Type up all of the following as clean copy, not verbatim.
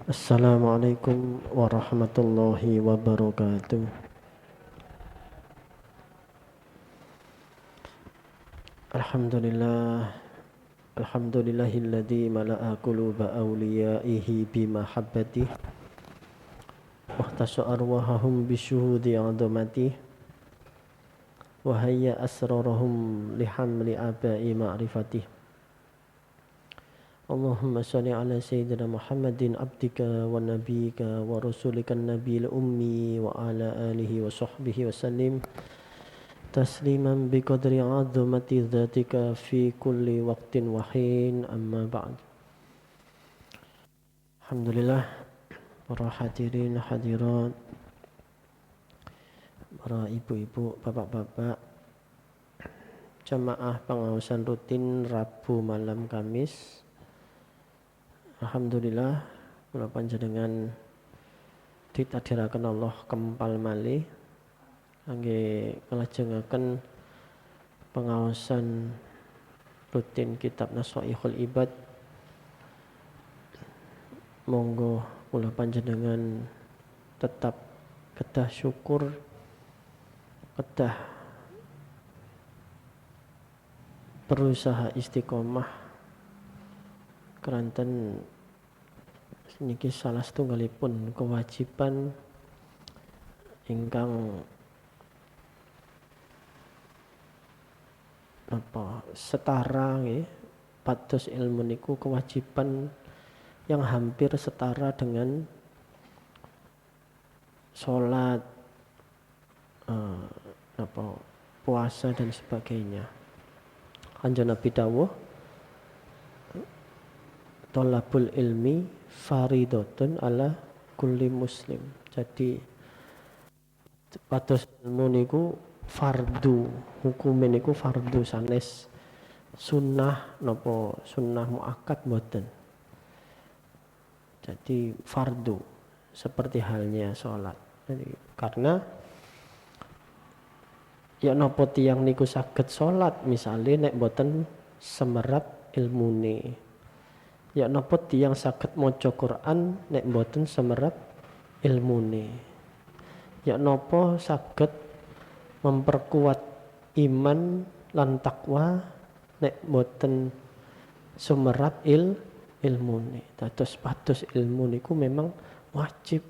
Assalamualaikum warahmatullahi wabarakatuh. Alhamdulillah, alhamdulillahilladzi mala'a quluba awliyaihi bimahabbatih wahtasa arwahahum bisyuhudi 'azamatihi wa hayya asrarahum lihamli abai ma'rifatih. Allahumma salli ala sayyidina Muhammadin abdika wa nabiyyika wa rasulika nabiyil ummi wa ala alihi wa sahbihi wa sallim tasliman biqadri 'azamati dzatika fi kulli waqtin wa hin, amma ba'd. Alhamdulillah, para hadirin hadirat, para ibu-ibu, bapak-bapak, jamaah pengawasan rutin Rabu malam Kamis. Alhamdulillah, kula panjenengan ditadhiraken Allah kempal malih kangge nglajengaken pengawasan rutin kitab Nashaihul Ibad. Monggo kula panjenengan tetap kedah syukur, kedah berusaha istiqomah keranten niki salah setunggalipun kewajiban ingkang setara nggih. Pados ilmu niku kewajiban yang hampir setara dengan sholat, puasa dan sebagainya. Kanjeng Nabi dawuh, thalabul ilmi faridatun ala kulli muslim. Jadi pados ilmu niku fardu, hukume niku fardu sanes sunnah napa sunnah muakkad mboten. Jadi fardu seperti halnya sholat. Jadi, karena ya napa tiyang niku saged sholat misale nek mboten semerap ilmune. Ya napa tiyang saged maca Quran nek mboten semerap ilmune. Ya napa saged memperkuat iman lan takwa nek mboten sumerap ilmune. Dados pados ilmu niku memang wajib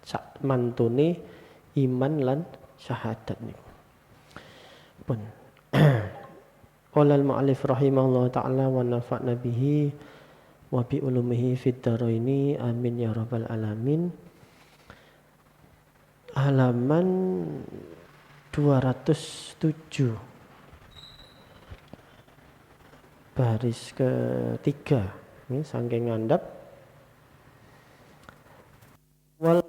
sak mantune iman lan syahadat niku. Pun qala al-mu'allif rahimahullah ta'ala wa nafa'na bihi wa bi ulumihi fid dharaini amin ya rabbal alamin. Halaman 207 baris ketiga ini saking ngandap. Wal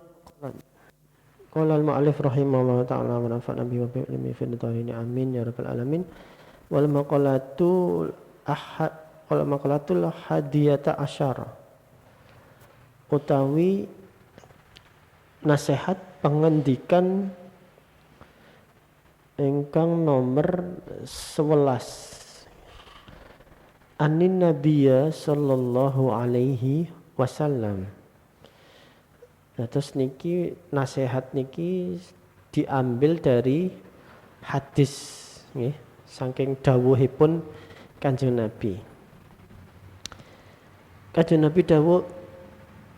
qala al mu'allif rahimahullah ta'ala wa nafa'na bihi wa bi ulumihi fid dharaini amin ya rabbal alamin. Wal maqalatul hadiyata asyara utawi nasihat pengendikan ingkang nomor 11 anin nabiyya sallallahu alaihi wasallam. Terus niki nasihat niki diambil dari hadis nggih saking dawuhipun Kanjeng Nabi. Kanjeng Nabi dawuh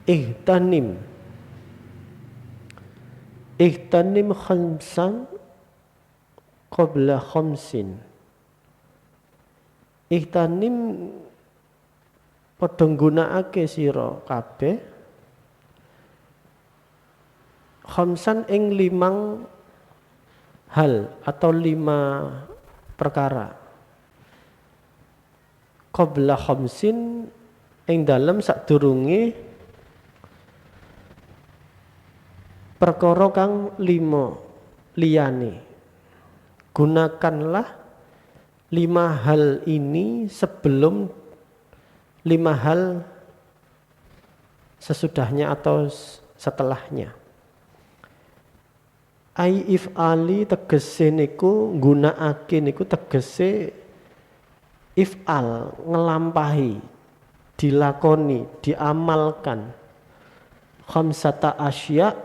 ihtanim khamsan qabla khamsin. Ihtanim padha nggunakake sira kabeh khamsan ing 5 hal atau 5 perkara. Qabla khamsin ing dalem sadurunge perkara kang 5 liyane. Gunakanlah 5 hal ini sebelum 5 hal sesudahnya atau setelahnya. Ai if'ali tegese niku nggunakake niku tegese if'al ngelampahi, dilakoni, diamalkan. khamsata asya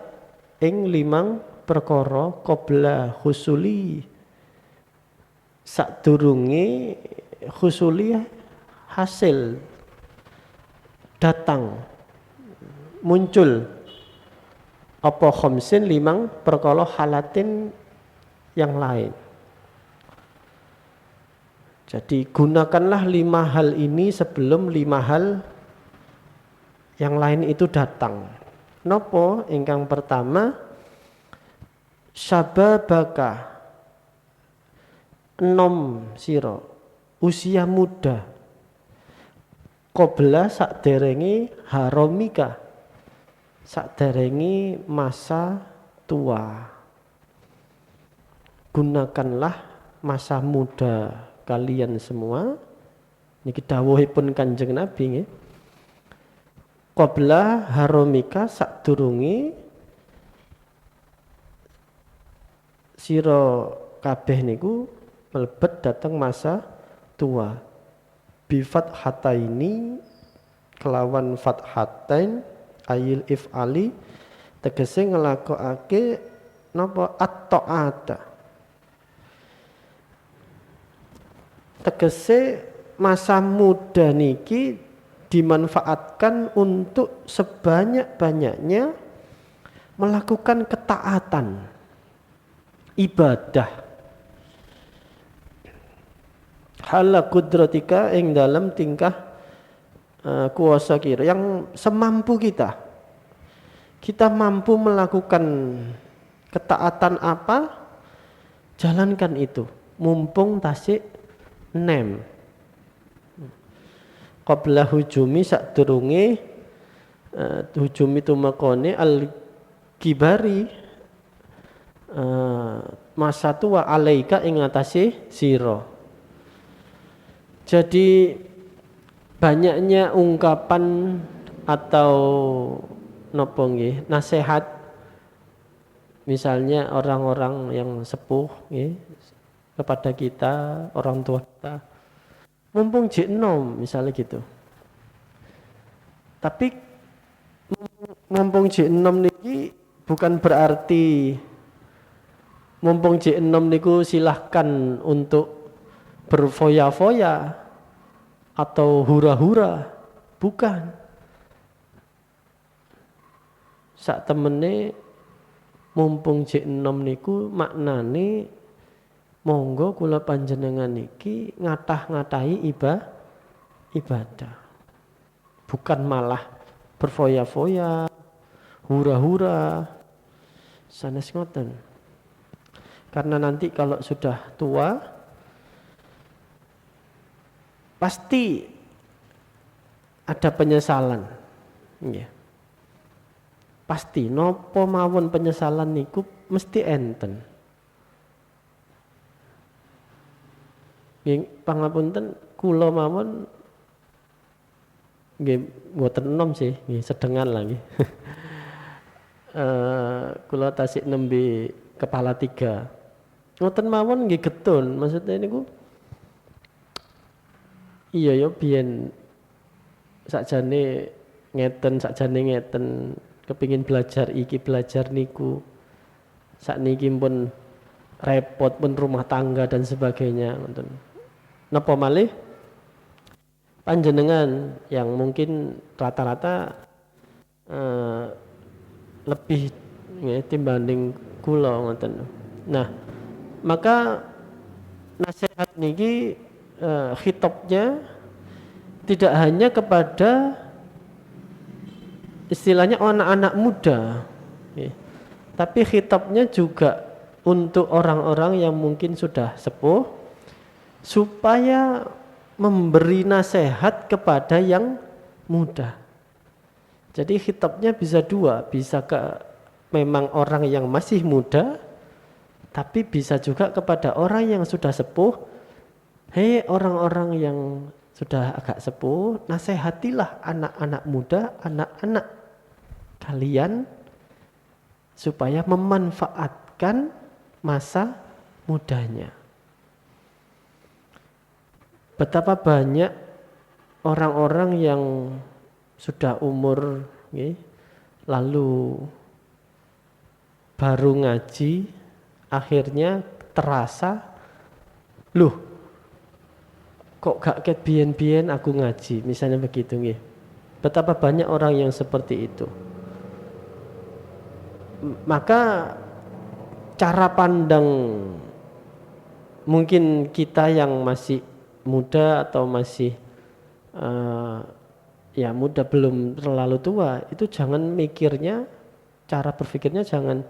ing 5 perkara qabla husuli sadurunge husuli hasil datang muncul apa khamsin 5 perkara halatin yang lain. Jadi gunakanlah 5 hal ini sebelum 5 hal yang lain itu datang. Nopo ingkang pertama syababaka enom sira usia muda qabla sakderenge haromika sakderenge masa tua. Gunakanlah masa muda kalian semua niki dawuhipun Kanjeng Nabi nggih. Qabla haromika sadurunge sira kabeh niku mlebet dateng masa tua. Bi fathataini kelawan fathatain ayil if'ali tegese nglakokake napa at-ta'ata. Tegese masa muda niki dimanfaatkan untuk sebanyak-banyaknya melakukan ketaatan ibadah hala kudratika ing dalam tingkah kuasa kira yang semampu kita mampu melakukan ketaatan apa jalankan itu mumpung tasik nem qabla hujumi sadurunge hujumi tumakone al kibari masa tua alaika ing atase sira. Jadi banyaknya ungkapan atau napa nggih nasihat misalnya orang-orang yang sepuh nggih kepada kita, orang tua kita mumpung jek enom misalnya gitu. Tapi mumpung jek enom niki bukan berarti mumpung jek enom niku silahkan untuk berfoya-foya atau hura-hura, bukan. Sak temene mumpung jek enom niku maknane monggo kula panjenengan niki ngatah-ngatahi ibadah. Bukan malah berfoya-foya, hura-hura. Sanes ngoten. Karena nanti kalau sudah tua pasti ada penyesalan. Nggih. Pasti napa mawon penyesalan niku mesti enten. Pangapunten kula mawon nggih mboten enom sih, nggih sedengan lah nggih. Kula tasik nembe kepala 3. Ngoten mawon nggih getun, maksudnya niku iya ya biyen sakjane ngeten kepingin belajar iki belajar niku. Sakniki pun repot pun rumah tangga dan sebagainya ngoten. Napa malih panjenengan yang mungkin rata-rata lebih ya, timbanding kula ngoten. Nah, maka nasihat niki khitabnya tidak hanya kepada istilahnya anak-anak muda, ya, tapi khitabnya juga untuk orang-orang yang mungkin sudah sepuh supaya memberi nasihat kepada yang muda. Jadi khitabnya bisa dua, bisa ke memang orang yang masih muda, tapi bisa juga kepada orang yang sudah sepuh. Hei orang-orang yang sudah agak sepuh, nasihatilah anak-anak muda, anak-anak kalian supaya memanfaatkan masa mudanya. Betapa banyak orang-orang yang sudah umur lalu baru ngaji, akhirnya terasa, loh kok gak ket biyen-biyen aku ngaji, misalnya begitu nggih. Betapa banyak orang yang seperti itu. Maka cara pandang mungkin kita yang masih muda atau masih ya muda belum terlalu tua, itu jangan mikirnya, cara berpikirnya jangan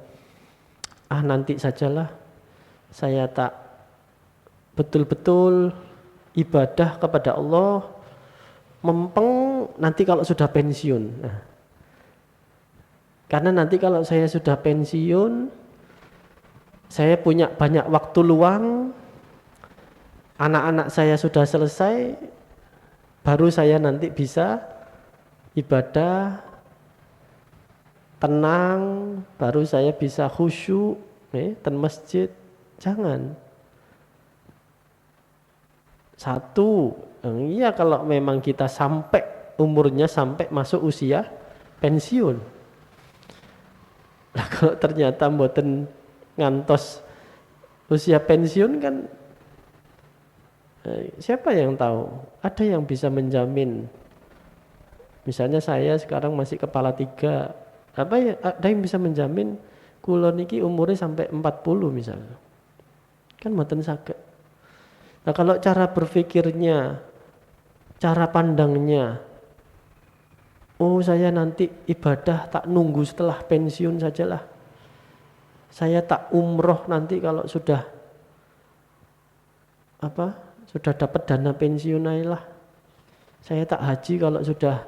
nanti sajalah, saya tak betul-betul ibadah kepada Allah mempeng nanti kalau sudah pensiun. Nah, karena nanti kalau saya sudah pensiun, saya punya banyak waktu luang, anak-anak saya sudah selesai, baru saya nanti bisa ibadah tenang, baru saya bisa khusyuk ten masjid. Jangan. Satu, iya kalau memang kita sampai umurnya sampai masuk usia pensiun. Nah, kalau ternyata mboten ngantos usia pensiun kan siapa yang tahu? Ada yang bisa menjamin. Misalnya saya sekarang masih kepala 3, apa ya, ada yang bisa menjamin kula niki umurnya sampai 40 misalnya. Kan mboten saged. Nah, kalau cara berpikirnya, cara pandangnya, oh saya nanti ibadah tak nunggu setelah pensiun sajalah. Saya tak umroh nanti kalau sudah sudah dapat dana pensiun aja lah. Saya tak haji kalau sudah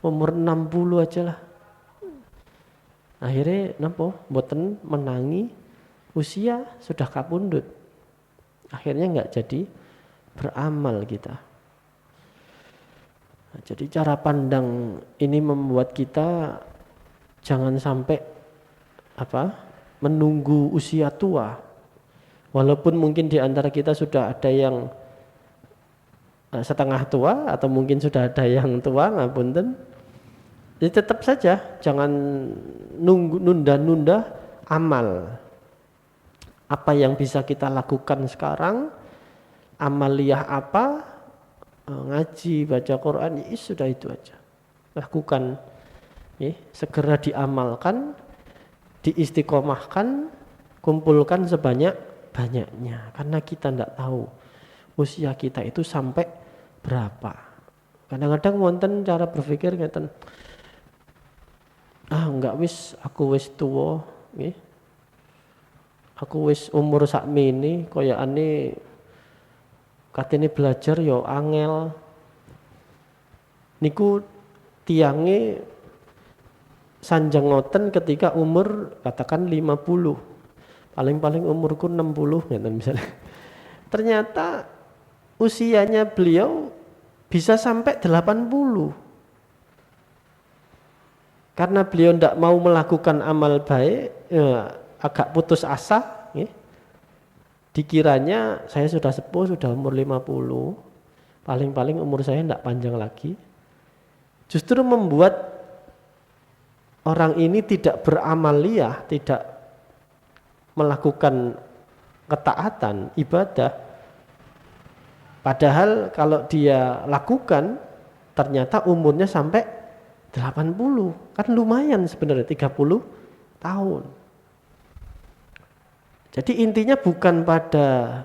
umur 60 aja lah. Akhirnya napa mboten menangi usia sudah kapundhut. Akhirnya enggak jadi beramal kita. Nah, jadi cara pandang ini membuat kita jangan sampai menunggu usia tua. Walaupun mungkin di antara kita sudah ada yang setengah tua atau mungkin sudah ada yang tua, ngapunten. Jadi tetap saja jangan nunda-nunda amal. Apa yang bisa kita lakukan sekarang, amaliyah apa, ngaji, baca Quran, ya sudah itu aja. Lakukan, segera diamalkan, diistiqomahkan, kumpulkan sebanyak-banyaknya. Karena kita tidak tahu usia kita itu sampai berapa. Kadang-kadang wonten cara berpikir ngeten, enggak aku wis tua, aku wis umur sakmene koyakane katene belajar yo angel. Niku tiange sanjang ngoten ketika umur katakan 50. Paling-paling umurku 60 ngeten misalnya. Ternyata usianya beliau bisa sampai 80. Karena beliau tidak mau melakukan amal baik, agak putus asa, dikiranya saya sudah sepuh, sudah umur 50, paling-paling umur saya tidak panjang lagi. Justru membuat orang ini tidak beramaliyah, tidak melakukan ketaatan, ibadah. Padahal kalau dia lakukan, ternyata umurnya sampai 80, kan lumayan sebenarnya 30 tahun. Jadi intinya bukan pada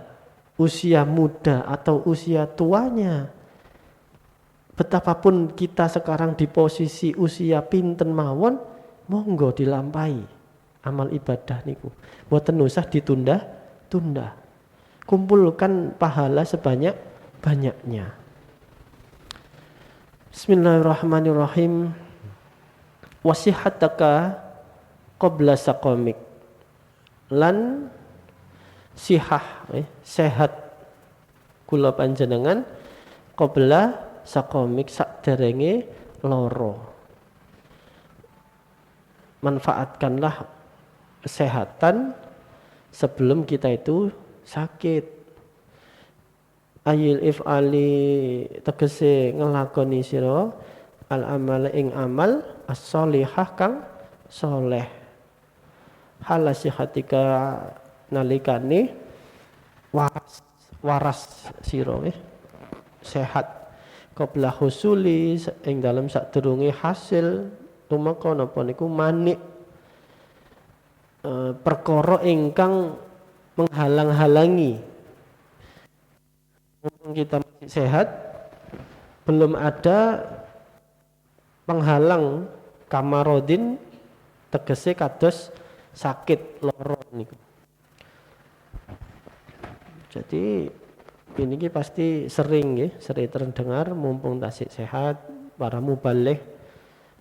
usia muda atau usia tuanya. Betapapun kita sekarang di posisi usia pinten mawon, monggo dilampahi amal ibadah niku. Mboten usah ditunda-tunda. Kumpulkan pahala sebanyak-banyaknya. Bismillahirrahmanirrahim. Wasihataka qabla saqamik. Lan sihah, sehat kula panjenengan qabla saqamik, sakderenge loro. Manfaatkanlah kesehatan sebelum kita itu sakit. Ayil if'ali tegese ngelakoni sira al amal ing amal as-sholihah kang soleh. Halasihatika nalikane waras sira sehat. Qabla husuli ing dalam sadurunge hasil tumeka napa niku manik perkara ingkang menghalang-halangi. Mumpung kita masih sehat, belum ada penghalang kamarodin tegese kados sakit loro niku. Jadi ini pasti sering ya, sering terdengar mumpung tasik sehat, para mubaligh,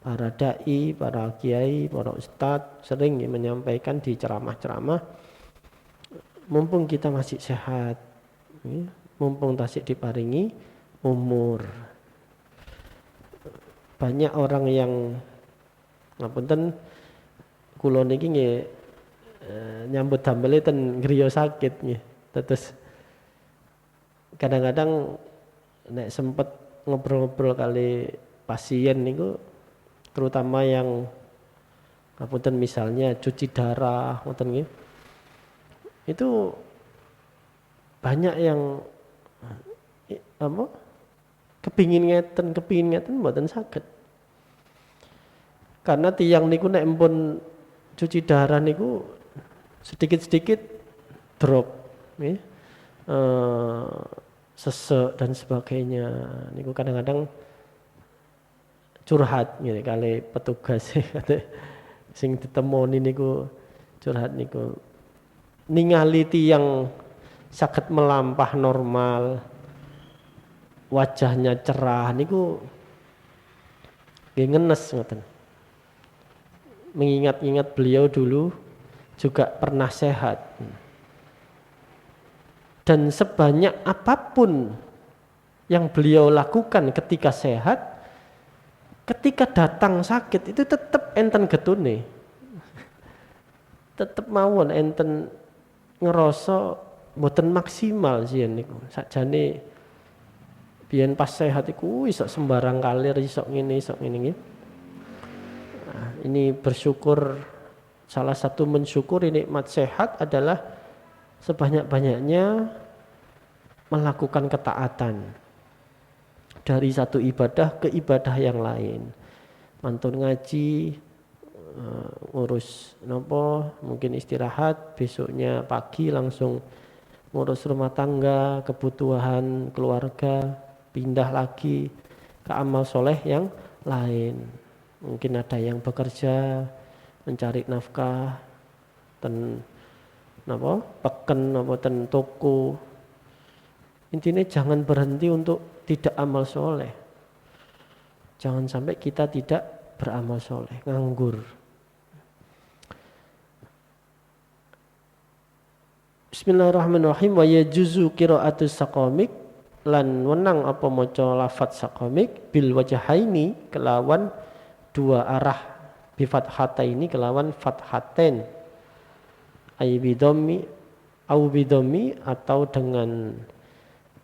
para dai, para kiai, para ustadz sering ya, menyampaikan di ceramah-ceramah mumpung kita masih sehat ya, mumpung tasik diparingi umur. Banyak orang yang ngapunten kula niki nggih nyambut damel ten griya sakit nggih. Terus kadang-kadang nek sempet ngobrol-ngobrol kali pasien niku terutama yang ngapunten misalnya cuci darah ngoten nggih. Itu banyak yang apa? Kepingin ngeten mboten saged. Karena tiang niku nek empun cuci darah niku sedikit-sedikit drop nggih. Sesek dan sebagainya niku kadang-kadang curhat ngene kali petugas sing ditemoni niku curhat niku ningali tiyang saged melampah normal wajahnya cerah niku nggih ngenes ngoten mengingat-ingat beliau dulu juga pernah sehat. Dan sebanyak apapun yang beliau lakukan ketika sehat, ketika datang sakit itu tetap enten getune. Tetap mawon enten ngerasa mboten maksimal sih niku. Sakjane biyen pas sehat iku iso sembarang kalir iso ngene iki. Nah, ini bersyukur, salah satu mensyukuri nikmat sehat adalah sebanyak-banyaknya melakukan ketaatan dari satu ibadah ke ibadah yang lain. Mantun ngaji, ngurus nopo, mungkin istirahat, besoknya pagi langsung ngurus rumah tangga, kebutuhan keluarga, pindah lagi ke amal soleh yang lain. Mungkin ada yang bekerja, mencari nafkah, napa peken napa ten toko. Intinya jangan berhenti untuk tidak amal soleh. Jangan sampai kita tidak beramal soleh, nganggur. Bismillahirrahmanirrahim. Wa yajuzu qiraatus saqamik lan wenang apa maca lafaz saqamik bil wajhaini kelawan dua arah bi fathataini kelawan fathatain ay bidommi au bidommi atau dengan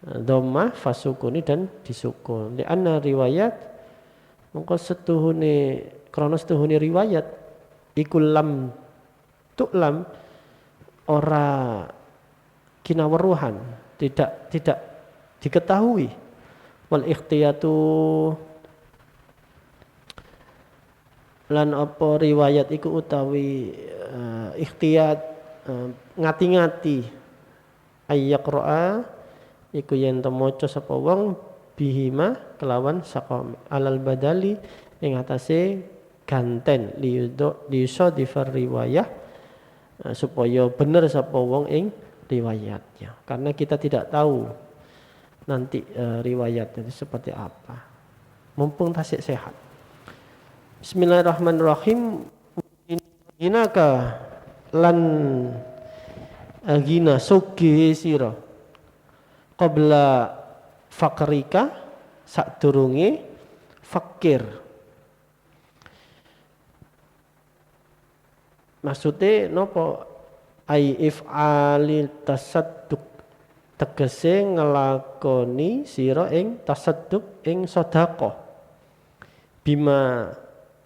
dhammah fasukuni dan disukun. Di anna riwayat mongko krana setuhune riwayat ikul lam tu'lam ora kinaweruhan, tidak diketahui. Wal ikhtiyatu lan apa riwayat iku utawi ikhtiyat ngati-ngati ayyaqra'a iku yen to maca sapa wong bihima kelawan saqam alal badali ing atase ganten liuso difar riwayah supaya bener sapa wong ing riwayatnya, karena kita tidak tahu nanti riwayatnya itu seperti apa. Mumpung tasik sehat. Bismillahirrahmanirrahim. Inaka lan agina sugi sira qabla fakrika sadurunge fakir. Maksudnya nopo ai if'ali tasadduk tegese ngelakoni sira ing tasadduk ing sedekah bima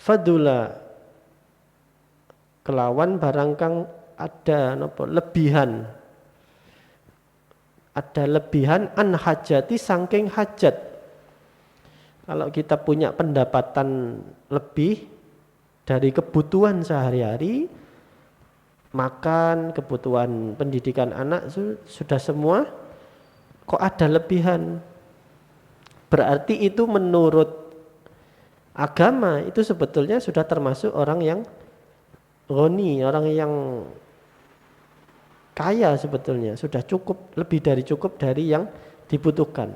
fadula kelawan barang kang ada napa lebihan. Ada lebihan an hajati saking hajat. Kalau kita punya pendapatan lebih dari kebutuhan sehari-hari, makan, kebutuhan pendidikan anak sudah semua, kok ada lebihan. Berarti itu menurut agama itu sebetulnya sudah termasuk orang yang ghani, orang yang kaya sebetulnya, sudah cukup, lebih dari cukup dari yang dibutuhkan.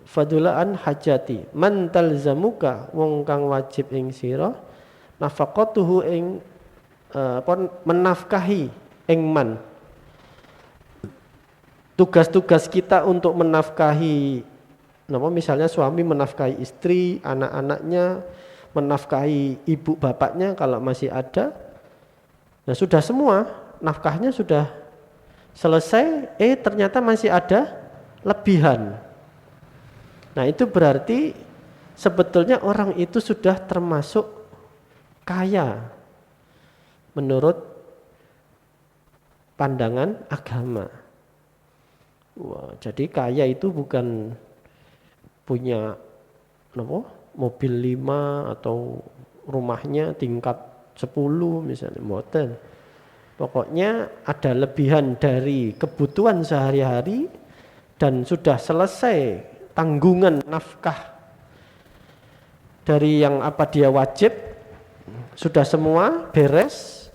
Fadulaan hajati man talzamuka wong kang wajib ing sira nafaqatuhu ing menafkahi ing man. Tugas-tugas kita untuk menafkahi, misalnya suami menafkahi istri, anak-anaknya, menafkahi ibu bapaknya kalau masih ada. Nah sudah semua, nafkahnya sudah selesai, ternyata masih ada lebihan. Nah itu berarti sebetulnya orang itu sudah termasuk kaya menurut pandangan agama. Wah, jadi kaya itu bukan punya mobil 5 atau rumahnya tingkat 10 misalnya, mboten. Pokoknya ada lebihan dari kebutuhan sehari-hari dan sudah selesai tanggungan nafkah dari yang apa dia wajib, sudah semua beres,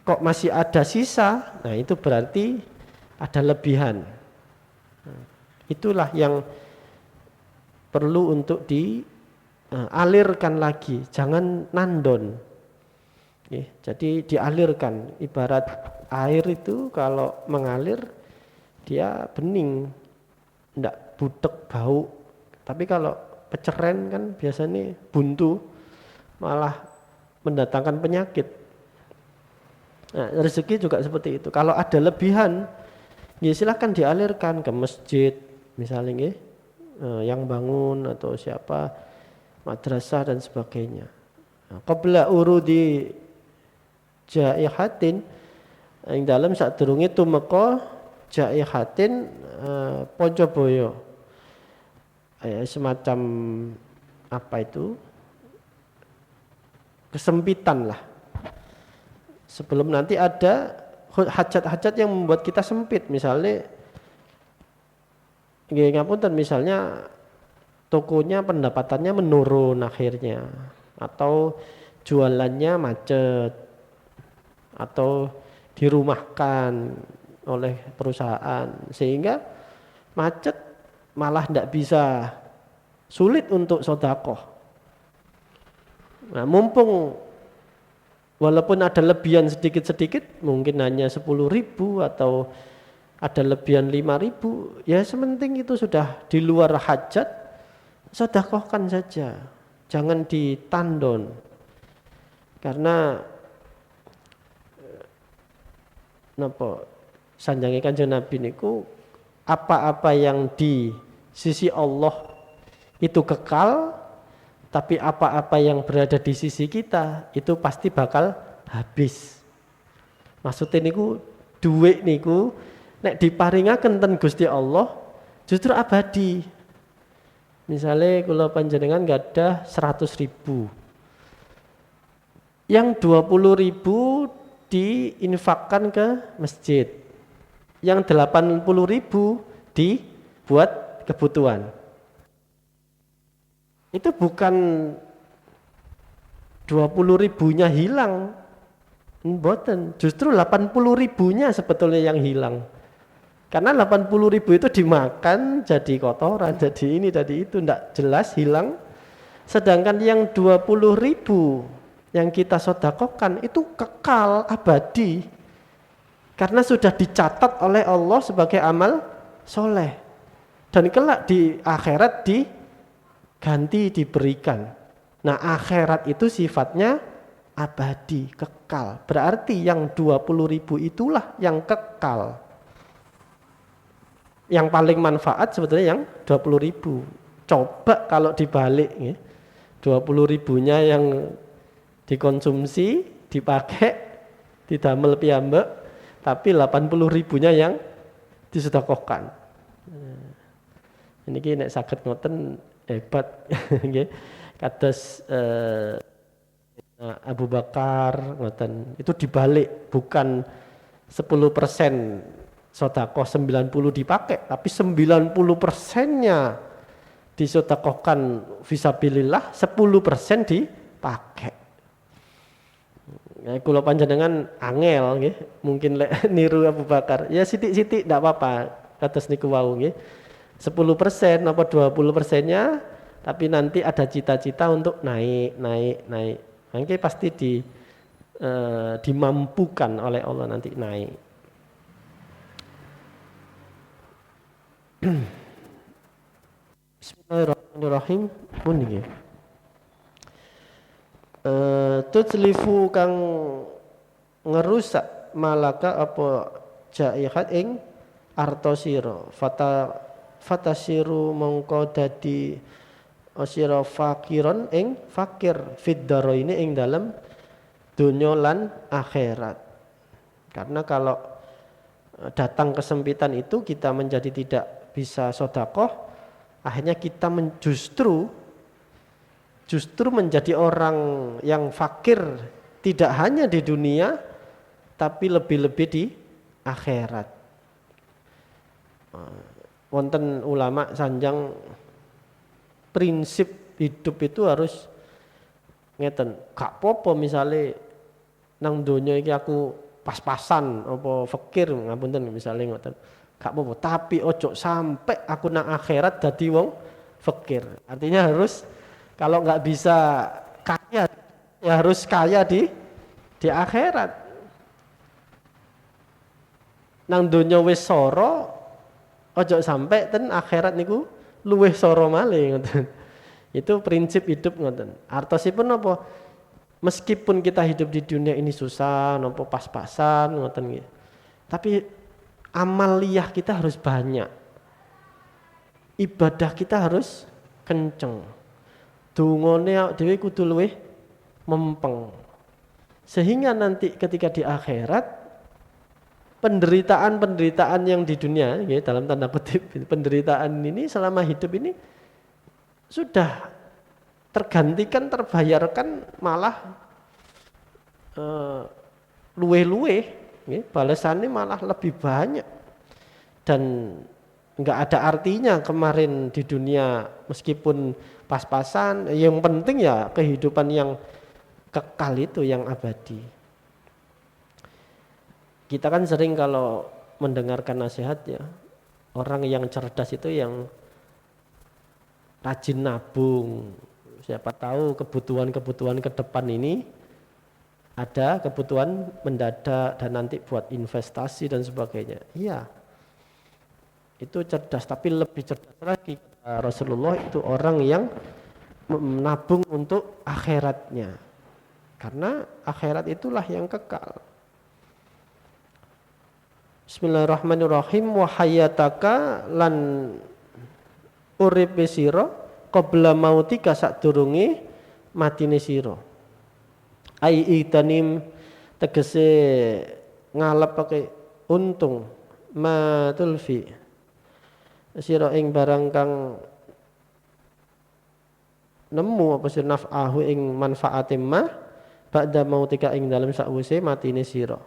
kok masih ada sisa, nah itu berarti ada lebihan. Itulah yang perlu untuk dialirkan lagi, jangan nandon. Jadi dialirkan, ibarat air itu kalau mengalir dia bening, enggak butek bau. Tapi kalau peceren kan biasanya buntu, malah mendatangkan penyakit. Nah, rezeki juga seperti itu. Kalau ada lebihan, ya silahkan dialirkan ke masjid misalnya, yang bangun atau siapa, madrasah dan sebagainya. Qabla urudi jaihatin, yang dalam sadurunge tumeka jaihatin Poncoboyo, semacam apa itu, kesempitan lah. Sebelum nanti ada hajat-hajat yang membuat kita sempit, misalnya ngapunten, misalnya tokonya pendapatannya menurun akhirnya, atau jualannya macet, atau dirumahkan oleh perusahaan sehingga macet, malah tidak bisa, sulit untuk sedekah. Nah mumpung walaupun ada lebihan sedikit-sedikit, mungkin hanya 10.000 atau ada lebihan 5.000, ya sementing itu sudah di luar hajat, sedekahkan saja, jangan ditandon. Karena sanjange Kanjeng Nabi niku, apa-apa yang di sisi Allah itu kekal, tapi apa-apa yang berada di sisi kita itu pasti bakal habis. Maksudnya niku duit niku nek diparingaken ten Gusti Allah justru abadi. Misalnya kalau panjenengan gadah 100.000, yang 20.000 diinfakkan ke masjid, yang 80.000 dibuat kebutuhan. Itu bukan 20.000-nya hilang, mboten, justru 80.000-nya sebetulnya yang hilang. Karena 80.000 itu dimakan jadi kotoran, jadi ini, jadi itu, ndak jelas hilang. Sedangkan yang 20.000 yang kita sedekahkan itu kekal abadi, karena sudah dicatat oleh Allah sebagai amal soleh, dan kelak di akhirat diganti, diberikan. Nah akhirat itu sifatnya abadi, kekal. Berarti yang 20.000 itulah yang kekal. Yang paling manfaat sebetulnya yang 20.000. Coba kalau dibalik, 20.000-nya yang dikonsumsi, dipakai, didamel piyambak, tapi 80.000-nya yang disedekahkan. Ini nek saged ngoten hebat nggih. Kados Abu Bakar ngoten. Itu dibalik, bukan 10% sedekah 90 dipakai, tapi 90%-nya disedekahkan fisabilillah, 10% dipakai. Ya, kula panjenengan angel nggih, mungkin lek niru Abu Bakar. Ya sithik-sithik ndak apa-apa, kados niku wau nggih. 10% apa 20%-nya, tapi nanti ada cita-cita untuk naik. Nanti pasti dimampukan oleh Allah nanti naik. Bismillahirrahmanirrahim. Mun nggih. Tutlifu kang ngerusak malaka apa jaihat ing arta sira fatasiru mongko dadi sira fakiron ing fakir fiddaro ini ing dalam dunya lan akhirat. Karena kalau datang kesempitan itu kita menjadi tidak bisa sedekah, akhirnya kita justru menjadi orang yang fakir tidak hanya di dunia tapi lebih-lebih di akhirat. Wonten ulama sanjang prinsip hidup itu harus ngeten, gak apa-apa misale nang donya iki aku pas-pasan apa fakir ngapunten misale ngoten. Gak apa-apa, tapi ojo sampai aku nang akhirat dadi wong fakir. Artinya harus kalau nggak bisa kaya, ya harus kaya di akhirat. Nang donya wis soro, ojo sampai ten akhirat niku luwih soro malih ngoten. Itu prinsip hidup ngoten. Artosipun apa? Meskipun kita hidup di dunia ini susah, nopo pas-pasan ngoten nggih. Tapi amaliyah kita harus banyak. Ibadah kita harus kenceng. Dungane dhewe kudu luwih mempeng. Sehingga nanti ketika di akhirat penderitaan yang di dunia ya, dalam tanda kutip penderitaan ini selama hidup ini sudah tergantikan, terbayarkan malah luwe-luwe ya, balasannya malah lebih banyak dan nggak ada artinya kemarin di dunia meskipun pas-pasan, yang penting ya kehidupan yang kekal itu yang abadi. Kita kan sering kalau mendengarkan nasihat ya, orang yang cerdas itu yang rajin nabung. Siapa tahu kebutuhan-kebutuhan ke depan ini ada kebutuhan mendadak dan nanti buat investasi dan sebagainya. Iya, itu cerdas, tapi lebih cerdas lagi Rasulullah itu orang yang menabung untuk akhiratnya. Karena akhirat itulah yang kekal. Bismillahirrahmanirrahim. Wa hayataka lan uripe sira qabla mautika sadurunge matine sira. Ai itanim tegese ngalepake untung matulfi sira ing barang kang nemu apa sir naf'ahu ing manfaate ma ba'da mautika ing dalem sakwise matine sira.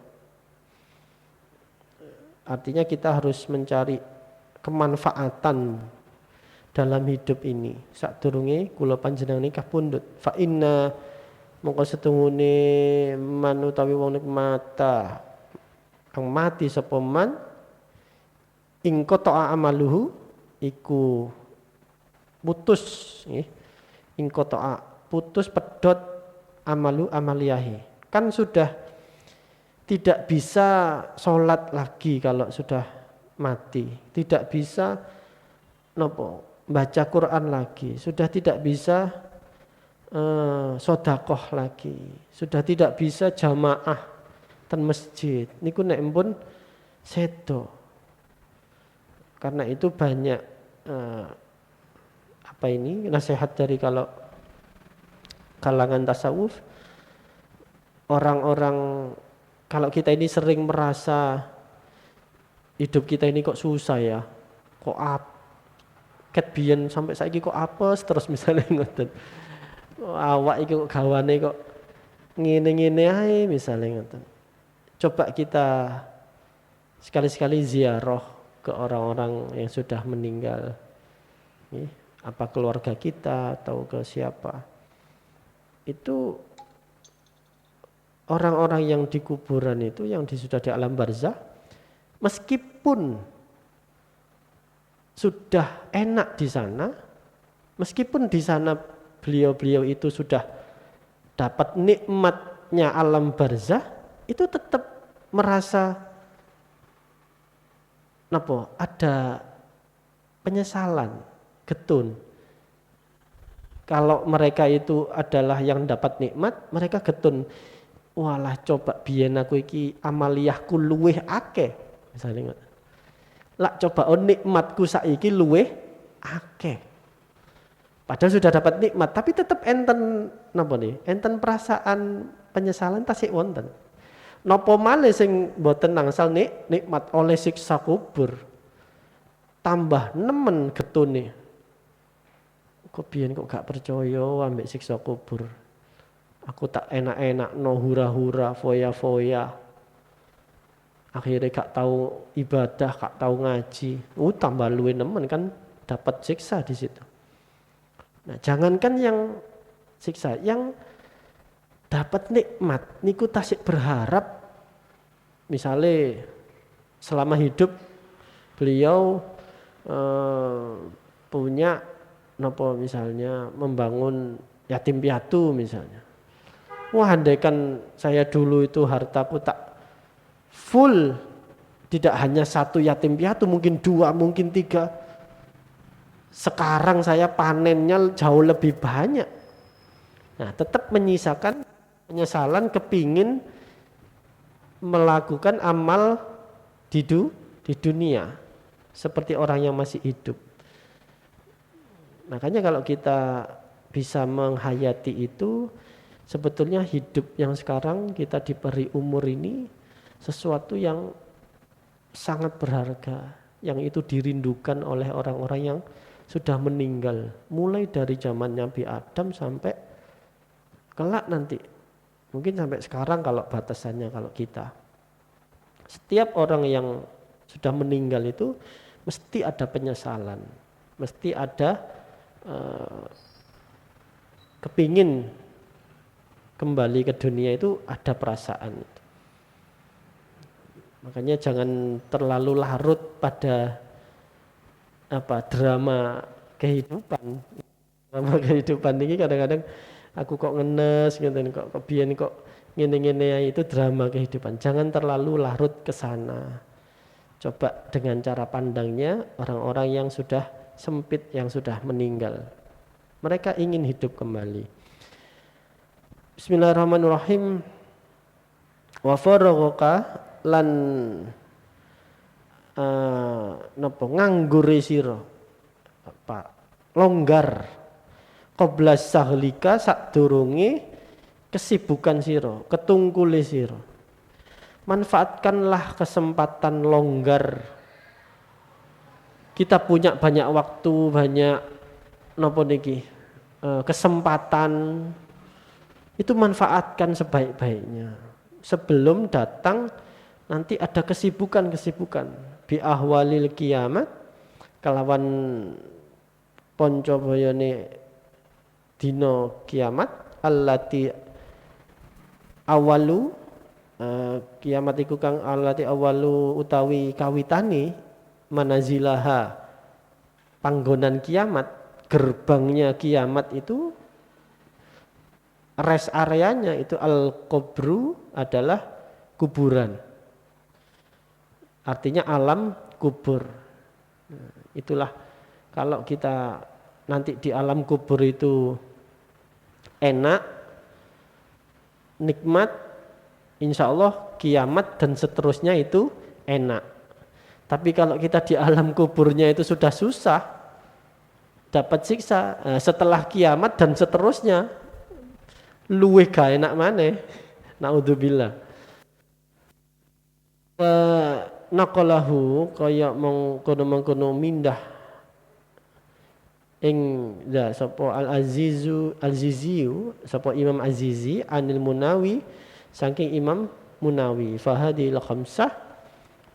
Artinya kita harus mencari kemanfaatan dalam hidup ini. Sadurunge kula panjenengan nikah pundhut. Fa inna mongko setungune man utawi wong nek mata kang mati sapa man ing qata'a amaluhu iku putus nggih. Ing qata'a putus pedot amalu amaliyahi. Kan sudah tidak bisa sholat lagi kalau sudah mati, tidak bisa baca Quran lagi, sudah tidak bisa sodakoh lagi, sudah tidak bisa jamaah ten masjid. Niku nek pun sedo. Karena itu banyak nasihat dari kalau kalangan tasawuf. orang-orang, kalau kita ini sering merasa hidup kita ini kok susah ya, kok ket biyen sampai saiki kok apes terus misalnya ngoten. Awak iki kok gawane kok ngene-ngene ae misalnya ngoten. Coba kita sekali-sekali ziarah ke orang-orang yang sudah meninggal. Apa keluarga kita atau ke siapa. Itu orang-orang yang di kuburan itu, yang sudah di alam barzah, meskipun sudah enak di sana, meskipun di sana beliau-beliau itu sudah dapat nikmatnya alam barzah, itu tetap merasa ada penyesalan, getun. Kalau mereka itu adalah yang dapat nikmat, mereka getun. Walah coba biyen aku iki amaliyahku luweh akeh. Misalnya lak coba nikmatku saiki luweh akeh. Padahal sudah dapat nikmat, tapi tetap enten enten perasaan penyesalan tasik wonten. Napa malih sing mboten nangsal nikmat oleh siksa kubur. Tambah nemen getune. Kok biyen kok gak percaya ambek siksa kubur. Aku tak enak-enak no hura-hura, foya-foya. Akhirnya gak tahu ibadah, gak tahu ngaji. Tambah luwih nemen kan dapat siksa di situ. Nah, jangankan yang siksa, yang dapat nikmat, niku tasik berharap misalnya selama hidup beliau punya misalnya membangun yatim piatu misalnya. Wah, andaikan saya dulu itu hartaku tak full, tidak hanya satu yatim piatu, mungkin 2, mungkin 3. Sekarang saya panennya jauh lebih banyak. Nah, tetap menyisakan penyesalan, kepingin melakukan amal di dunia seperti orang yang masih hidup. Makanya kalau kita bisa menghayati itu, sebetulnya hidup yang sekarang kita diberi umur ini sesuatu yang sangat berharga, yang itu dirindukan oleh orang-orang yang sudah meninggal, mulai dari zaman Nabi Adam sampai kelak nanti. Mungkin sampai sekarang kalau batasannya kalau kita. Setiap orang yang sudah meninggal itu mesti ada penyesalan, mesti ada kepingin kembali ke dunia, itu ada perasaan. Makanya jangan terlalu larut pada drama kehidupan. Drama kehidupan ini kadang-kadang aku kok ngenes ngeten, kok biyen kok ngene-ngene, itu drama kehidupan. Jangan terlalu larut ke sana. Coba dengan cara pandangnya orang-orang yang sudah sempit, yang sudah meninggal. Mereka ingin hidup kembali. Bismillahirrahmanirrahim. Wa faragaka lan nganggure sira longgar qabla sahlika sadurunge kesibukan sira, ketungkule sira. Manfaatkanlah kesempatan longgar. Kita punya banyak waktu, banyak kesempatan, itu manfaatkan sebaik-baiknya sebelum datang nanti ada kesibukan-kesibukan. Bi ahwalil kiamat, kelawan ponco boyone dino kiamat, allati awalu kiamat iku kang allati awalu utawi kawitane manazilaha panggonan kiamat, gerbangnya kiamat itu, rest areanya itu al-qabru adalah kuburan. Artinya alam kubur. Nah, itulah kalau kita nanti di alam kubur itu enak, nikmat, insya Allah kiamat dan seterusnya itu enak. Tapi kalau kita di alam kuburnya itu sudah susah, dapat siksa, setelah kiamat dan seterusnya luwih gak enak maneh. Naudzubillah. Naqalahu kaya mengkono-mengkono mindah ing ya sapa al-Aziziyu sapa Imam Azizi anil Munawi saking Imam Munawi fahadil khamsah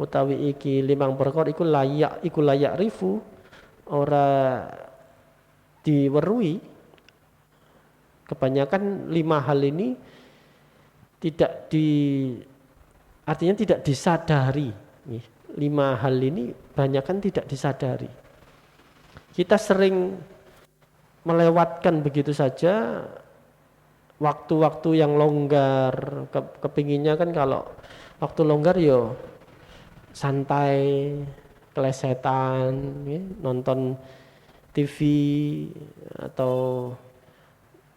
utawi iki limang perkara iku layak rifu ora diwerui. Kebanyakan 5 hal ini artinya tidak disadari. 5 hal ini kebanyakan tidak disadari. Kita sering melewatkan begitu saja waktu-waktu yang longgar. Kepinginnya kan kalau waktu longgar yo santai, kelesetan, nonton TV atau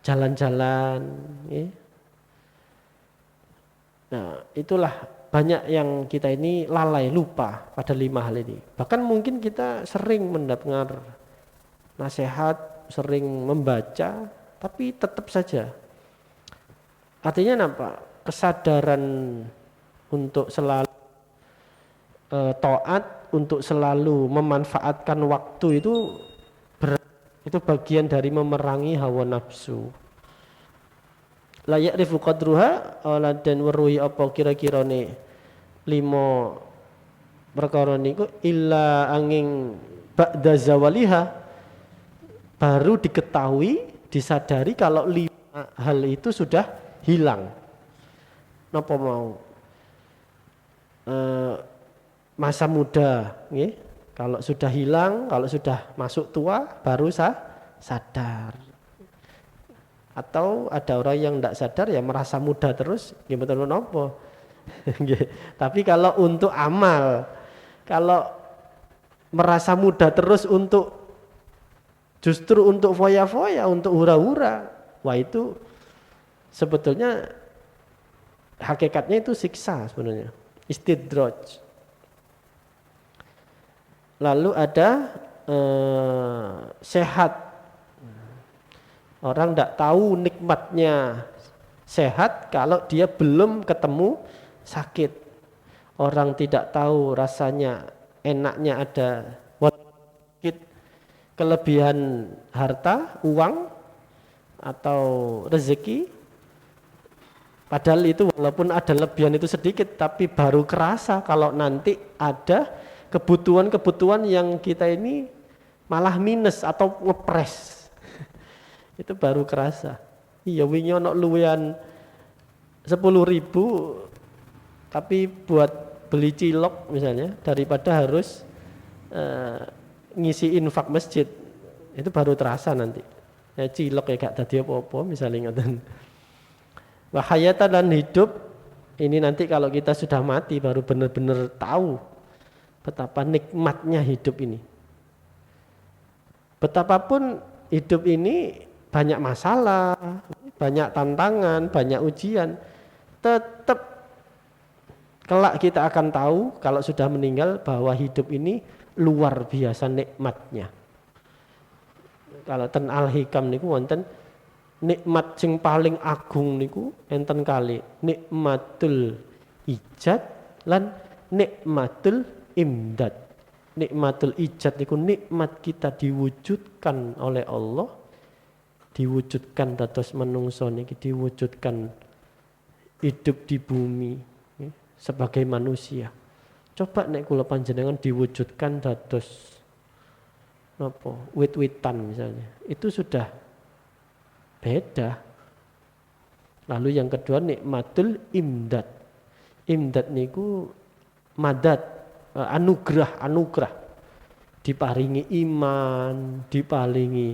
jalan-jalan. Nah, itulah banyak yang kita ini lalai, lupa pada 5 hal ini. Bahkan mungkin kita sering mendengar nasihat, sering membaca, tapi tetap saja. Artinya apa? Kesadaran untuk selalu taat, untuk selalu memanfaatkan waktu itu bagian dari memerangi hawa nafsu. Layak rifu qadruha dan weruhi apa kira-kira nih 5 perkara niku illa angin ba'da zawaliha, baru diketahui, disadari kalau 5 hal itu sudah hilang. Napa mau? Masa muda, kalau sudah hilang, kalau sudah masuk tua, baru sadar. Atau ada orang yang tidak sadar ya merasa muda terus, gimana nopo. Tapi kalau untuk amal, kalau merasa muda terus justru untuk foya-foya, untuk hura-hura, wah itu sebetulnya hakikatnya itu siksa sebenarnya, istidraj. Lalu ada sehat. Orang tidak tahu nikmatnya sehat kalau dia belum ketemu sakit. Orang tidak tahu rasanya enaknya ada kelebihan harta, uang atau rezeki, padahal itu walaupun ada lebihan itu sedikit, tapi baru kerasa kalau nanti ada kebutuhan-kebutuhan yang kita ini malah minus atau ngepres. Itu baru kerasa. Iya, wingi ono luwehan 10.000 tapi buat beli cilok misalnya, daripada harus ngisi infak masjid, itu baru terasa nanti. Ya cilok ya gak tadi apa-apa misalnya ngoten. Wahayatan dan hidup ini nanti kalau kita sudah mati baru benar-benar tahu betapa nikmatnya hidup ini. Betapapun hidup ini banyak masalah, banyak tantangan, banyak ujian, tetap kelak kita akan tahu kalau sudah meninggal bahwa hidup ini luar biasa nikmatnya. Kalau ten al-hikam niku wonten nikmat sing paling agung niku enten kali nikmatul ijad lan nikmatul imdad. Nikmatul ijad niku nikmat kita diwujudkan oleh Allah, diwujudkan dados manungsa niki, diwujudkan hidup di bumi sebagai manusia. Coba nek kula panjenengan diwujudkan dados napa? Wit-witan misalnya. Itu sudah beda. Lalu yang kedua nikmatul imdad. Imdad niku madad, anugerah. Diparingi iman, diparingi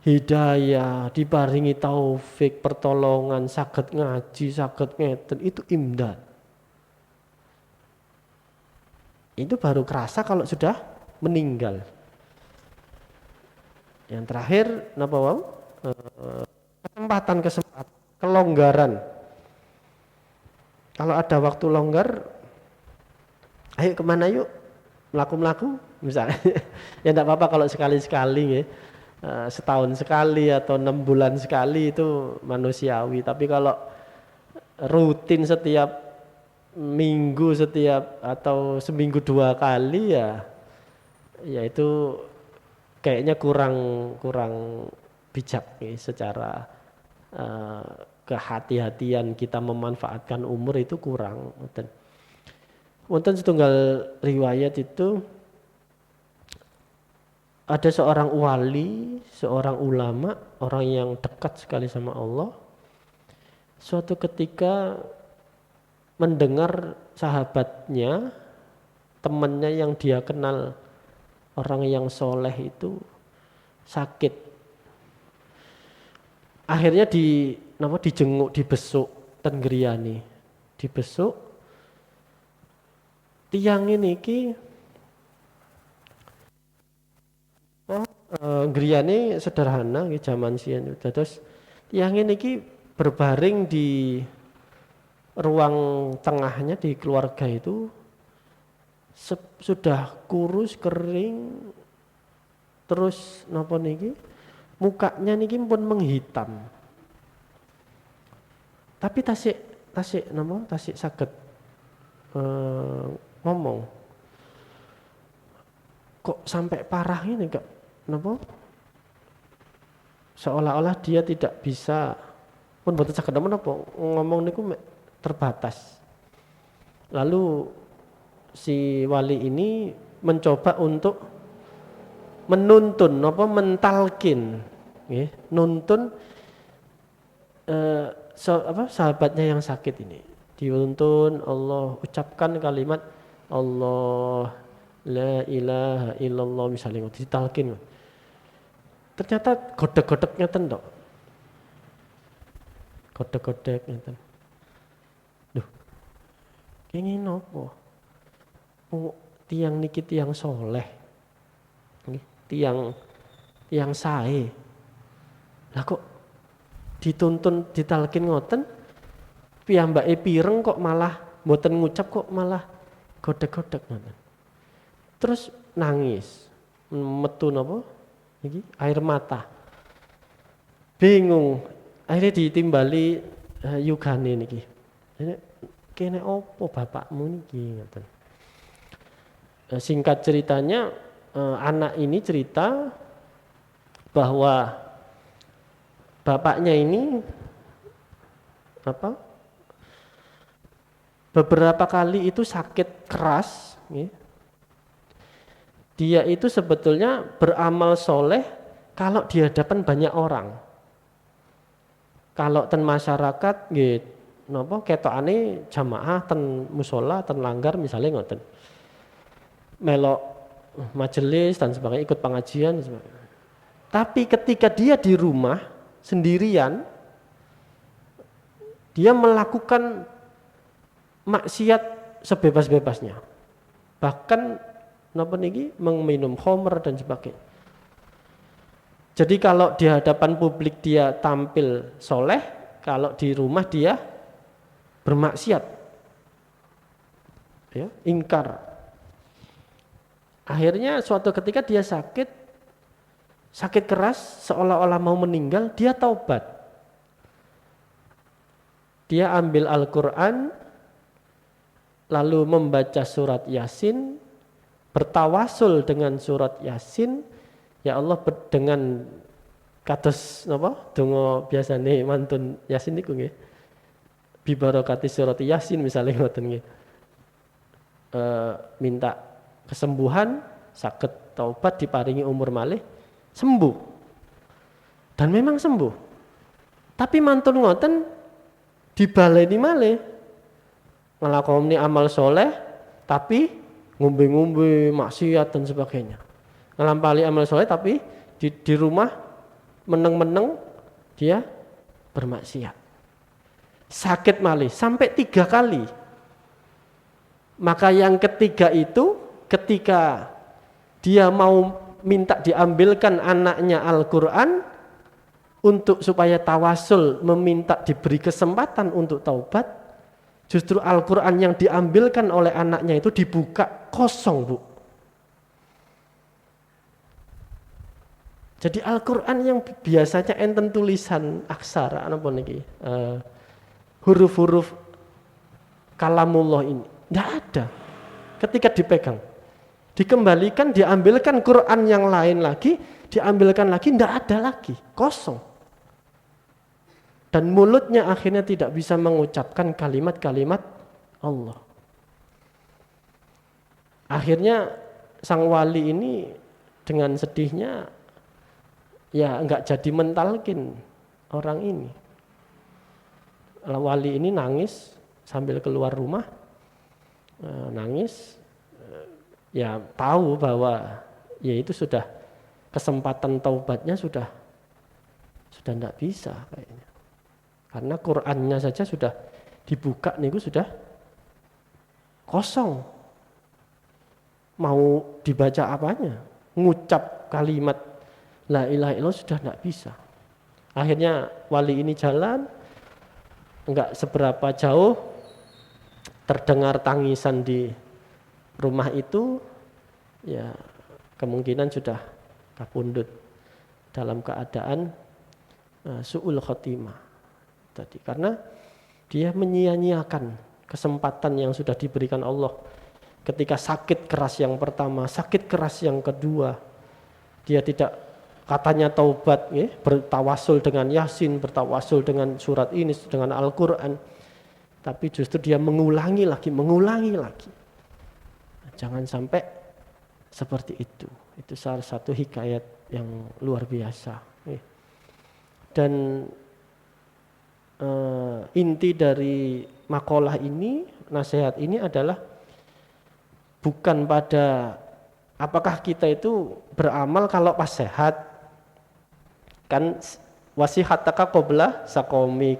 hidayah, diparingi taufik, pertolongan, saged ngaji, saged ngeten, itu imdad. Itu baru kerasa kalau sudah meninggal. Yang terakhir napa wau? Kesempatan, kelonggaran. Kalau ada waktu longgar, ayo kemana yuk? Melaku-melaku misalnya. Ya enggak apa-apa kalau sekali-sekali ya. Setahun sekali atau 6 bulan sekali itu manusiawi. Tapi kalau rutin setiap minggu setiap atau seminggu 2 kali ya itu kayaknya kurang bijak nih secara kehati-hatian kita memanfaatkan umur itu kurang. Wonten setunggal riwayat itu ada seorang wali, seorang ulama, orang yang dekat sekali sama Allah. Suatu ketika mendengar sahabatnya, temannya yang dia kenal, orang yang soleh itu sakit. Akhirnya dijenguk, dibesuk ten griyane. Dibesuk tiang ini ki griyane sederhana nggih jaman siyen. Terus tiang ini ki berbaring di ruang tengahnya di keluarga itu sudah kurus kering, terus napa niki mukanya niki pun menghitam. Tapi tasik saged ngomong. Kok sampai parah ini kak? Napa? Seolah-olah dia tidak bisa pun boten saged napa ngomong niku terbatas. Lalu si wali ini mencoba untuk menuntun mentalkin nggih, nuntun sahabatnya yang sakit ini. Dituntun Allah ucapkan kalimat Allah la ilaha illallah misalnya ditalkin. Ternyata godek-godek ngeten tok. Godek-godek ngeten. Duh. Kenging nopo? Tiang niki tiang soleh. Tiang sae. Lah kok dituntun ditalkin ngoten piyambake pireng kok malah mboten ngucap kok malah godek-godek ngoten. Terus nangis. Metu napa? Iki air mata. Bingung. Akhirnya ditimbali yugane niki. Kene opo bapakmu niki ngoten. Singkat ceritanya anak ini cerita bahwa bapaknya ini beberapa kali itu sakit keras. Dia itu sebetulnya beramal soleh kalau di hadapan banyak orang. Kalau ten masyarakat ketokane jamaah ten musola, ten langgar misalnya ngoten. Melok majelis dan sebagainya, ikut pengajian dan sebagainya. Tapi ketika dia di rumah sendirian, dia melakukan maksiat sebebas-bebasnya. Bahkan meminum khamr dan sebagainya. Jadi kalau di hadapan publik dia tampil soleh, kalau di rumah dia bermaksiat, ya, ingkar. Akhirnya suatu ketika dia sakit keras, seolah-olah mau meninggal, dia taubat. Dia ambil Al-Quran, lalu membaca surat Yasin, bertawasul dengan surat Yasin. Ya Allah, dengan kados donga biasane mantun Yasin niku nggih. Bi barakati surat Yasin misalnya ngoten nggih. Minta kesembuhan, saged taubat, diparingi umur malih, sembuh. Dan memang sembuh. Tapi mantun ngoten dibaleni malih. Nglakoni amal soleh tapi ngombe-ngombe, maksiat dan sebagainya. Ngelampali amal soleh tapi di rumah meneng-meneng dia bermaksiat. Sakit malih sampai 3 kali. Maka yang ketiga itu ketika dia mau minta diambilkan anaknya Al-Quran untuk supaya tawasul, meminta diberi kesempatan untuk taubat, justru Al-Quran yang diambilkan oleh anaknya itu dibuka kosong, Bu. Jadi Al-Quran yang biasanya enten tulisan aksara apa niki? huruf-huruf kalamullah ini. Tidak ada. Ketika dipegang, dikembalikan, diambilkan Quran yang lain lagi, diambilkan lagi, tidak ada lagi, kosong. Dan mulutnya akhirnya tidak bisa mengucapkan kalimat-kalimat Allah. Akhirnya sang wali ini dengan sedihnya ya enggak jadi mentalkin orang ini. Wali ini nangis sambil keluar rumah, nangis, ya tahu bahwa ya itu sudah kesempatan taubatnya sudah enggak bisa kayaknya. Karena Qur'annya saja sudah dibuka niku sudah kosong. Mau dibaca apanya? Ngucap kalimat la ilaha illallah sudah enggak bisa. Akhirnya wali ini jalan, enggak seberapa jauh terdengar tangisan di rumah itu, ya kemungkinan sudah kapundhut dalam keadaan su'ul khotimah tadi, karena dia menyia-nyiakan kesempatan yang sudah diberikan Allah. Ketika sakit keras yang pertama, sakit keras yang kedua, dia tidak katanya taubat, ya, bertawasul dengan Yasin, bertawasul dengan surat ini, dengan Al-Quran, tapi justru dia mengulangi lagi. Jangan sampai seperti itu. Itu salah satu hikayat yang luar biasa. Dan inti dari makalah ini, nasihat ini adalah bukan pada apakah kita itu beramal kalau pas sehat. Kan wasihataka qabla sakomik,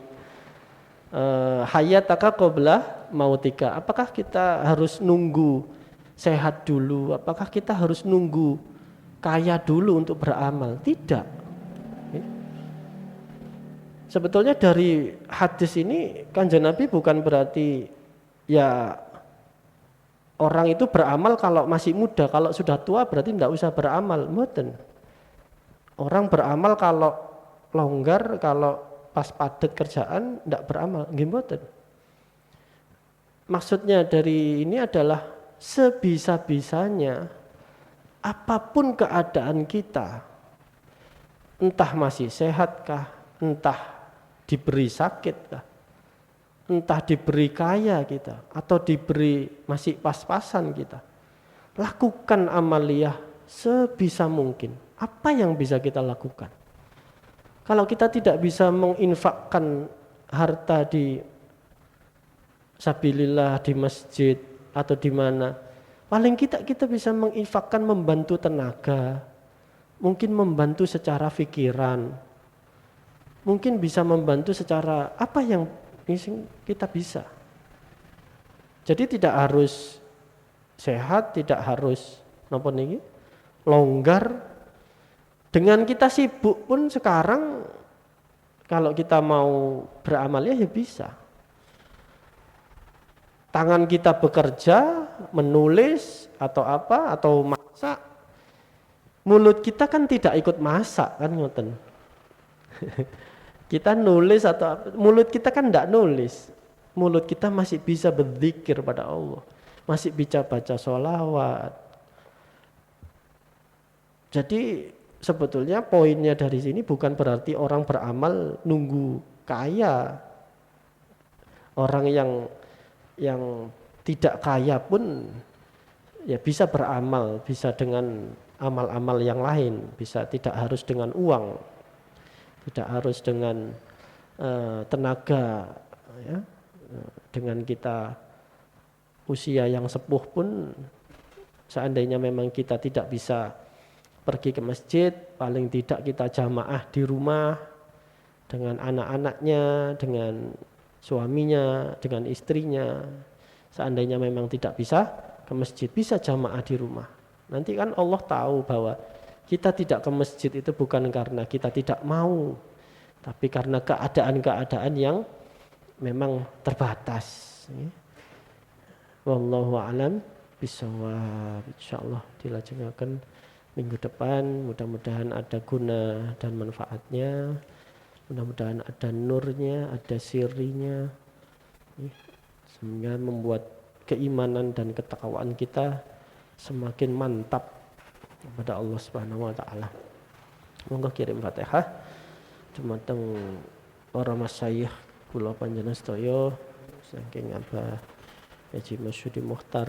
hayataka qabla mautika. Apakah kita harus nunggu sehat dulu? Apakah kita harus nunggu kaya dulu untuk beramal? Tidak. Sebetulnya dari hadis ini Kanjeng Nabi bukan berarti ya orang itu beramal kalau masih muda, kalau sudah tua berarti tidak usah beramal. Mboten. Orang beramal kalau longgar, kalau pas padat kerjaan tidak beramal. Nggih mboten. Maksudnya dari ini adalah sebisa-bisanya apapun keadaan kita, entah masih sehatkah, entah diberi sakitkah, entah diberi kaya kita atau diberi masih pas-pasan kita, lakukan amaliyah sebisa mungkin. Apa yang bisa kita lakukan? Kalau kita tidak bisa menginfakkan harta di sabilillah, di masjid atau di mana, paling kita bisa menginfakkan, membantu tenaga, mungkin membantu secara pikiran, mungkin bisa membantu secara apa yang kita bisa. Jadi tidak harus sehat, tidak harus napa niki longgar. Dengan kita sibuk pun sekarang kalau kita mau beramal ya bisa. Tangan kita bekerja, menulis atau apa, atau masak. Mulut kita kan tidak ikut masak kan ngoten. Kita nulis atau apa, mulut kita kan tidak nulis. Mulut kita masih bisa berzikir pada Allah, masih bisa baca sholawat. Jadi sebetulnya poinnya dari sini bukan berarti orang beramal nunggu kaya. Orang yang tidak kaya pun ya bisa beramal, bisa dengan amal-amal yang lain, bisa tidak harus dengan uang, tidak harus dengan tenaga, ya. Dengan kita usia yang sepuh pun, seandainya memang kita tidak bisa pergi ke masjid, paling tidak kita jamaah di rumah dengan anak-anaknya, dengan suaminya, dengan istrinya. Seandainya memang tidak bisa ke masjid, bisa jamaah di rumah. Nanti kan Allah tahu bahwa kita tidak ke masjid itu bukan karena kita tidak mau, tapi karena keadaan-keadaan yang memang terbatas. Wallahu a'lam bishawab. Insyaallah dilajengaken minggu depan, mudah-mudahan ada guna dan manfaatnya, mudah-mudahan ada nurnya, ada sirinya, sehingga membuat keimanan dan ketakwaan kita semakin mantap kepada Allah Subhanahu wa taala. Monggo kirim Fatihah dumateng para masyayikh kula panjenengan sedaya saking Abah Haji Masyudi Mukhtar,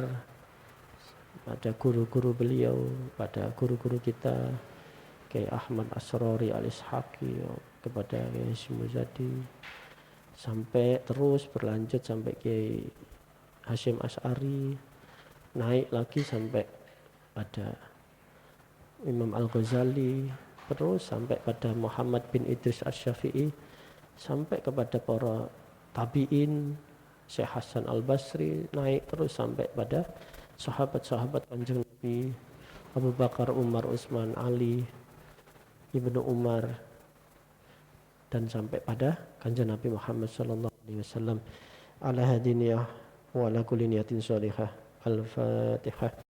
pada guru-guru beliau, pada guru-guru kita Kiai Ahmad Asrori Al-Ishaqi, kepada Kiai Muzadi, sampai terus berlanjut sampai Kiai Hashim Asy'ari, naik lagi sampai pada Imam Al-Ghazali, terus sampai pada Muhammad bin Idris Asy-Syafi'i, sampai kepada para tabi'in, Syekh Hasan Al-Basri, naik terus sampai pada sahabat-sahabat Kanjeng Nabi Abu Bakar, Umar, Utsman, Ali, Ibnu Umar, dan sampai pada Kanjeng Nabi Muhammad sallallahu alaihi wasallam. Ala hadiniyah wa ala kulli niyatin shalihah. Al-Fatihah.